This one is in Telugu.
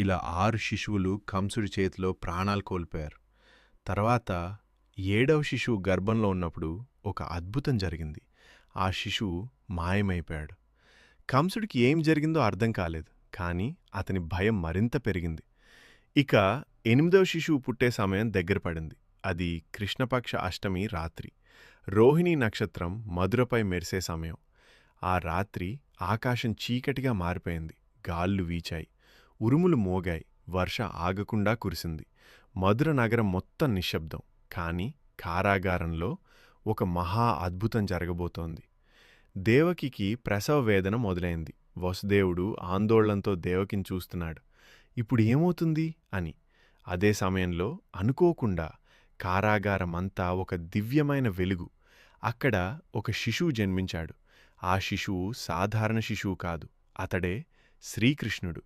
ఇలా 6 శిశువులు కంసుడి చేతిలో ప్రాణాలు కోల్పోయారు. తర్వాత 7వ శిశువు గర్భంలో ఉన్నప్పుడు ఒక అద్భుతం జరిగింది. ఆ శిశువు మాయమైపోయాడు. కంసుడికి ఏం జరిగిందో అర్థం కాలేదు. కానీ అతని భయం మరింత పెరిగింది. ఇక 8వ శిశువు పుట్టే సమయం దగ్గర పడింది. అది కృష్ణపక్ష అష్టమి రాత్రి. రోహిణీ నక్షత్రం మధురపై మెరిసే సమయం. ఆ రాత్రి ఆకాశం చీకటిగా మారిపోయింది. గాళ్ళు వీచాయి. ఉరుములు మోగాయి. వర్ష ఆగకుండా కురిసింది. మధుర నగరం మొత్తం నిశ్శబ్దం. కాని కారాగారంలో ఒక మహా అద్భుతం జరగబోతోంది. దేవకికి ప్రసవ వేదన మొదలైంది. వసుదేవుడు ఆందోళనతో దేవకిని చూస్తున్నాడు. ఇప్పుడు ఏమవుతుంది అని. అదే సమయంలో అనుకోకుండా కారాగారమంతా ఒక దివ్యమైన వెలుగు. అక్కడ ఒక శిశువు జన్మించాడు. ఆ శిశువు సాధారణ శిశువు కాదు. అతడే శ్రీకృష్ణుడు.